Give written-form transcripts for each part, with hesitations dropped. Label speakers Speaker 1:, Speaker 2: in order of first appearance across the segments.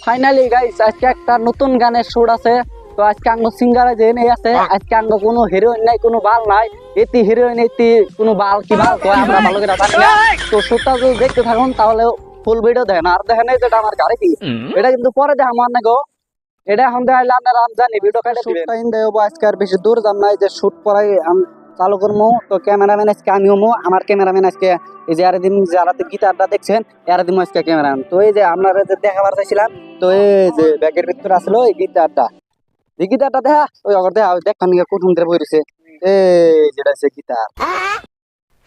Speaker 1: Finally guys আজকে একটা নতুন গানের শুট আছে। তো আজকে আঙ্গ সিঙ্গার যে নেই আছে, আজকে আঙ্গ কোনো হিরোইন নাই, কোনো বাল নাই, এটি হিরোইন এটি কোনো বাল কি বাল তো আমরা ভালো করে জানি না। তো শুটটা যদি দেখতে থাকুন তাহলে ফুল ভিডিও দেখেন। আর দেখেন এই যেটা আমার গাড়ি কি, এটা কিন্তু পরে দেখা আমার না গো, এটা এখন দেখাইলে আপনারা জানি ভিডিও কাটে শুটটা ইন দেবো। আজকে আর বেশি দূর যাম নাই, যে শুট পরাই চালু করবো। তো ক্যামেরাম্যান আজকে আমি হমো, আমার ক্যামেরাম্যান আজকে এই যে আরেকদিন যারা গিটারটা দেখছেন এরাদিন আজকে ক্যামেরাম্যান। তো এই যে আপনারা যে দেখাবার চাইছিলাম, তো এই যে ব্যাগের ভিতরে আসলো এই গিটারটা, এই গিটারটা দেখা ওই অগর দেখা দেখান কুটুম ধরে বইছে এই যেটা আছে গিটার।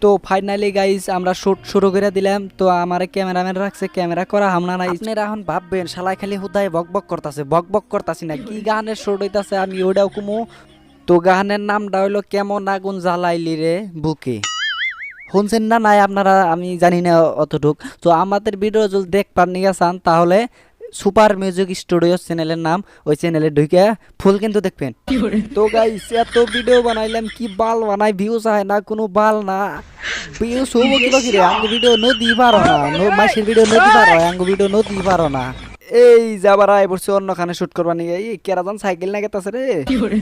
Speaker 2: তো ফাইনালি গাইস আমরা শুট শুরু করে দিলাম। তো আমার ক্যামেরাম্যান রাখছে ক্যামেরা করা হামনা নাই। আপনারা এখন ভাববেন শালাই খালি হুদায় বক বক করতাছি না, কি গানের শুট হইতাছে আমি ওটাও কুমু। তো গানের নামটা হইলো কেমন আগুন জ্বালাইলি রে বুকে, শুনছেন না নাই আপনারা আমি জানি না অতটুক। তো আমাদের ভিডিও যদি দেখবার নিয়ে চান তাহলে সুপার মিউজিক স্টুডিও চ্যানেলের নাম, ওই চ্যানেলে ঢুকে ফুল কিন্তু দেখবেন। তো গাইস এত ভিডিও বানাইলাম কি বাল বানাই, ভিউজ আয় না, কোনো বাল না, ভিউজ হবো কি বাকি রে, আঙ্গু ভিডিও নদী পারো না, মাসের ভিডিও নদী পারো, আঙ্গু ভিডিও নদী পারো না। এই যাবার আয় পড়ছে অন্যখানে শুট করবা নিয়ে, এই কেরাজন সাইকেল না গেতাছে রে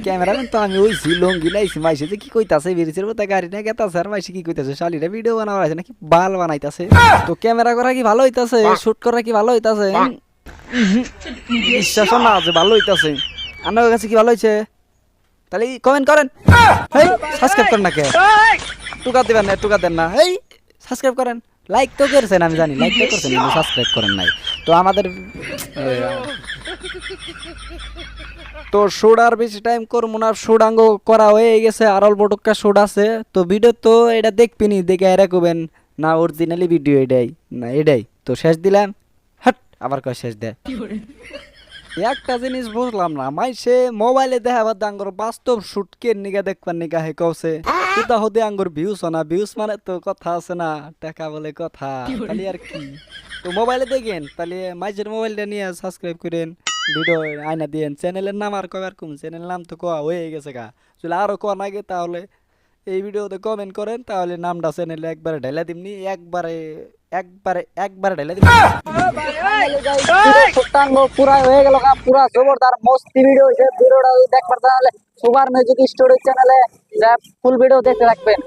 Speaker 2: ক্যামেরাম্যান। তো আমি ওই লঙ্গি নাইছি, মাইসে যে কি কইতাছে বিরিচের মতো গাড়ি না গেতাছে, আর মাইসে কি কইতাছে শালিরা ভিডিও বানাবার আছে নাকি বাল বানাইতাছে। তো ক্যামেরা করা কি ভালো হইতাছে, শুট করা কি ভালো হইতাছে, বিশ্বাস না যে ভালো হইতাছে। আপনার কাছে কি ভালো হয়েছে তাহলে কমেন্ট করেন, সাবস্ক্রাইব করেন না কে, টুকা দিবেন না, টুকা দেন না, এই সাবস্ক্রাইব করেন। লাইক তো করেছেন আমি জানি, লাইক তো করছেন কিন্তু সাবস্ক্রাইব করেন নাই। তো আমাদের তো শুট আর বেশি টাইম করবো না, শুট আঙ্গ করা হয়ে গেছে, আর অল্প টুকা শুট আছে। তো ভিডিও তো এটা দেখবিনি, দেখে এরা করবেন না অরিজিনালি ভিডিও এটাই না এটাই। তো শেষ দিলাম, হাট আবার কয় শেষ দেয়। একটা জিনিস বুঝলাম না, মাইসে মোবাইলে দেখাবার আঙ্গর বাস্তব শুট কে নিগা দেখবার নিগা হে কওছে কোথা হতে আঙ্গর ভিউজ না, ভিউজ মানে তো কথা আছে না, টাকা বলে কথা, তাহলে আর কি। তো মোবাইলে দেখেন তাহলে মাইসের মোবাইলটা নিয়ে সাবস্ক্রাইব করেন, ভিডিও আয়না দিয়েন। চ্যানেলের নাম আর কবার কম, চ্যানেলের নাম তো কোয়া হয়ে গেছে গা, যদি আরো কোয়া নাগে তাহলে এই ভিডিওতে কমেন্ট করেন, তাহলে নামটা চ্যানেলে একবারে ঢেলা দিমনি, একবারে ঢেলা দিমনি।
Speaker 1: পুরা হয়ে গেল, পুরা জবরদার মস্তি ভিডিও হয়েছে। ভিডিওটা দেখবার তাহলে সুপার মিউজিক স্টুডিও চ্যানেলে ফুল ভিডিও দেখতে রাখবেন।